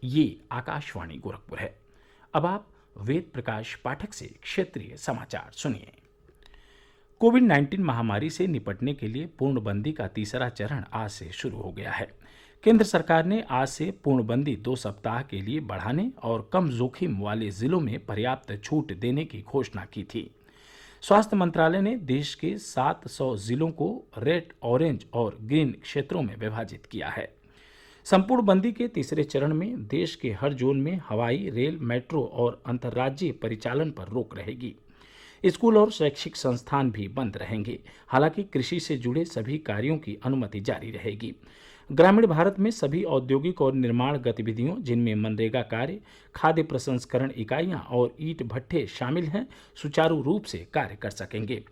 ये आकाशवाणी गोरखपुर है। अब आप वेद प्रकाश पाठक से क्षेत्रीय समाचार सुनिए। कोविड 19 महामारी से निपटने के लिए पूर्णबंदी का तीसरा चरण आज से शुरू हो गया है। केंद्र सरकार ने आज से पूर्णबंदी 2 सप्ताह के लिए बढ़ाने और कम जोखिम वाले जिलों में पर्याप्त छूट देने की घोषणा की थी। स्वास्थ्य मंत्रालय ने देश के 700 जिलों को रेड, ऑरेंज और ग्रीन क्षेत्रों में विभाजित किया है। संपूर्ण बंदी के तीसरे चरण में देश के हर जोन में हवाई, रेल, मेट्रो और अंतर्राज्यीय परिचालन पर रोक रहेगी। स्कूल और शैक्षिक संस्थान भी बंद रहेंगे। हालांकि कृषि से जुड़े सभी कार्यों की अनुमति जारी रहेगी। ग्रामीण भारत में सभी औद्योगिक और निर्माण गतिविधियों, जिनमें मनरेगा कार्य, खाद्य प्रसंस्करण इकाइयां और ईंट भट्ठे शामिल हैं, सुचारू रूप से कार्य कर सकेंगे।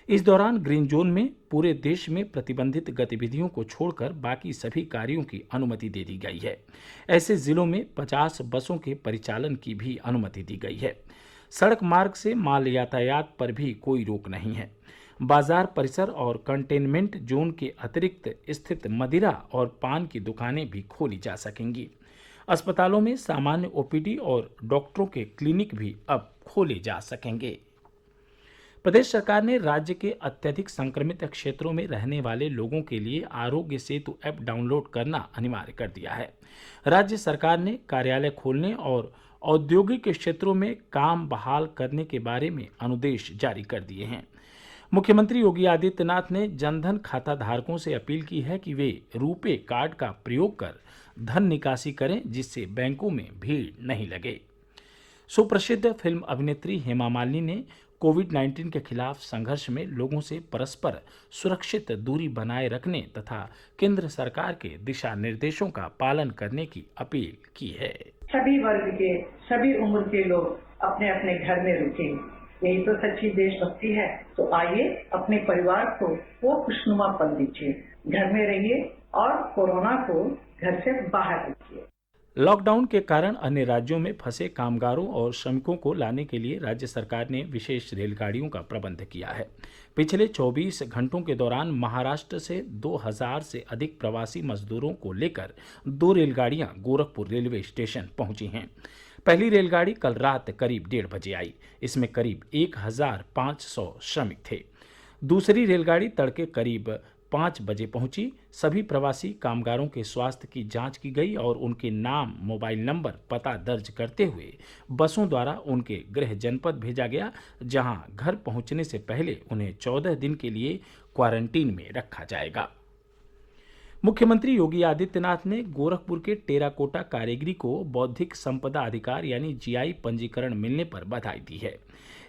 इस दौरान ग्रीन जोन में पूरे देश में प्रतिबंधित गतिविधियों को छोड़कर बाकी सभी कार्यों की अनुमति दे दी गई है। ऐसे जिलों में 50 बसों के परिचालन की भी अनुमति दी गई है। सड़क मार्ग से माल यातायात पर भी कोई रोक नहीं है। बाजार परिसर और कंटेनमेंट जोन के अतिरिक्त स्थित मदिरा और पान की दुकानें भी खोली जा सकेंगी। अस्पतालों में सामान्य ओपीडी और डॉक्टरों के क्लिनिक भी अब खोले जा सकेंगे। प्रदेश सरकार ने राज्य के अत्यधिक संक्रमित क्षेत्रों में रहने वाले लोगों के लिए आरोग्य सेतु ऐप डाउनलोड करना अनिवार्य कर दिया है। राज्य सरकार ने कार्यालय खोलने और औद्योगिक क्षेत्रों में काम बहाल करने के बारे में अनुदेश जारी कर दिए हैं। मुख्यमंत्री योगी आदित्यनाथ ने जनधन खाता धारकों से अपील की है कि वे रुपे कार्ड का प्रयोग कर धन निकासी करें, जिससे बैंकों में भीड़ नहीं लगे। सुप्रसिद्ध फिल्म अभिनेत्री हेमा मालिनी ने कोविड 19 के खिलाफ संघर्ष में लोगों से परस्पर सुरक्षित दूरी बनाए रखने तथा केंद्र सरकार के दिशा निर्देशों का पालन करने की अपील की है। सभी वर्ग के, सभी उम्र के लोग अपने अपने घर में रुकें, यही तो सच्ची देशभक्ति है। तो आइए अपने परिवार को वो खुशनुमा पल दीजिए, घर में रहिए और कोरोना को घर से बाहर रखिए। लॉकडाउन के कारण अन्य राज्यों में फंसे कामगारों और श्रमिकों को लाने के लिए राज्य सरकार ने विशेष रेलगाड़ियों का प्रबंध किया है। पिछले 24 घंटों के दौरान महाराष्ट्र से 2000 से अधिक प्रवासी मजदूरों को लेकर 2 रेलगाड़ियां गोरखपुर रेलवे स्टेशन पहुंची हैं। पहली रेलगाड़ी कल रात करीब 1:30 बजे आई। इसमें करीब 1500 श्रमिक थे। दूसरी रेलगाड़ी तड़के करीब 5 बजे पहुंची। सभी प्रवासी कामगारों के स्वास्थ्य की जांच की गई और उनके नाम, मोबाइल नंबर, पता दर्ज करते हुए बसों द्वारा उनके गृह जनपद भेजा गया, जहां घर पहुंचने से पहले उन्हें 14 दिन के लिए क्वारंटीन में रखा जाएगा। मुख्यमंत्री योगी आदित्यनाथ ने गोरखपुर के टेराकोटा कारीगरी को बौद्धिक संपदा अधिकार यानी जीआई पंजीकरण मिलने पर बधाई दी है।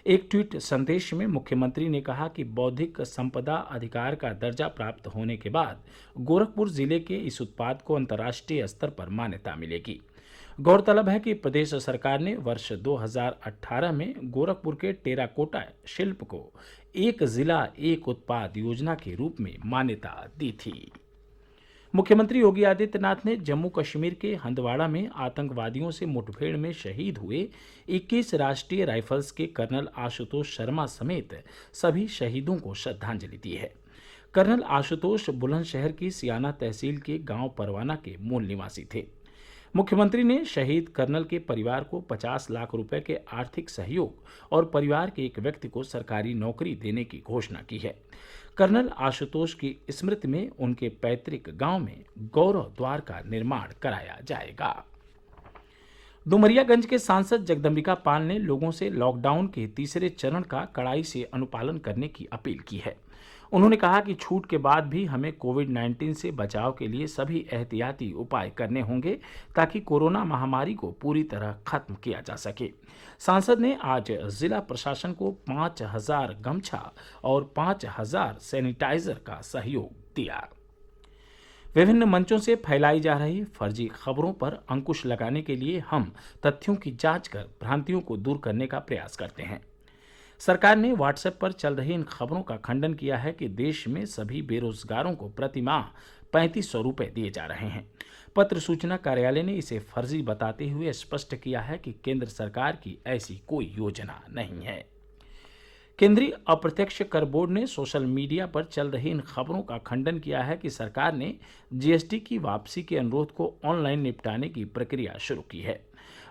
एक ट्वीट संदेश में मुख्यमंत्री ने कहा कि बौद्धिक संपदा अधिकार का दर्जा प्राप्त होने के बाद गोरखपुर जिले के इस उत्पाद को अंतर्राष्ट्रीय स्तर पर मान्यता मिलेगी। गौरतलब है कि प्रदेश सरकार ने वर्ष 2018 में गोरखपुर के टेराकोटा शिल्प को एक जिला एक उत्पाद योजना के रूप में मान्यता दी थी। मुख्यमंत्री योगी आदित्यनाथ ने जम्मू कश्मीर के हंदवाड़ा में आतंकवादियों से मुठभेड़ में शहीद हुए 21 राष्ट्रीय राइफल्स के कर्नल आशुतोष शर्मा समेत सभी शहीदों को श्रद्धांजलि दी है। कर्नल आशुतोष बुलंदशहर की सियाना तहसील के गांव परवाना के मूल निवासी थे। मुख्यमंत्री ने शहीद कर्नल के परिवार को 50 लाख रुपए के आर्थिक सहयोग और परिवार के एक व्यक्ति को सरकारी नौकरी देने की घोषणा की है। कर्नल आशुतोष की स्मृति में उनके पैतृक गांव में गौरव द्वार का निर्माण कराया जाएगा। डुमरियागंज के सांसद जगदम्बिका पाल ने लोगों से लॉकडाउन के तीसरे चरण का कड़ाई से अनुपालन करने की अपील की है। उन्होंने कहा कि छूट के बाद भी हमें कोविड 19 से बचाव के लिए सभी एहतियाती उपाय करने होंगे ताकि कोरोना महामारी को पूरी तरह खत्म किया जा सके। सांसद ने आज जिला प्रशासन को 5000 गमछा और 5000 सैनिटाइजर का सहयोग दिया। विभिन्न मंचों से फैलाई जा रही फर्जी खबरों पर अंकुश लगाने के लिए हम तथ्यों की जांच कर भ्रांतियों को दूर करने का प्रयास करते हैं। सरकार ने व्हाट्सएप पर चल रही इन खबरों का खंडन किया है कि देश में सभी बेरोजगारों को प्रति माह 3500 रुपये दिए जा रहे हैं। पत्र सूचना कार्यालय ने इसे फर्जी बताते हुए स्पष्ट किया है कि केंद्र सरकार की ऐसी कोई योजना नहीं है। केंद्रीय अप्रत्यक्ष कर बोर्ड ने सोशल मीडिया पर चल रही इन खबरों का खंडन किया है कि सरकार ने जीएसटी की वापसी के अनुरोध को ऑनलाइन निपटाने की प्रक्रिया शुरू की है।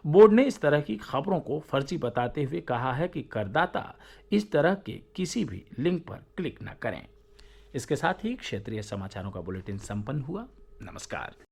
बोर्ड ने इस तरह की खबरों को फर्जी बताते हुए कहा है कि करदाता इस तरह के किसी भी लिंक पर क्लिक न करें। इसके साथ ही क्षेत्रीय समाचारों का बुलेटिन संपन्न हुआ। नमस्कार।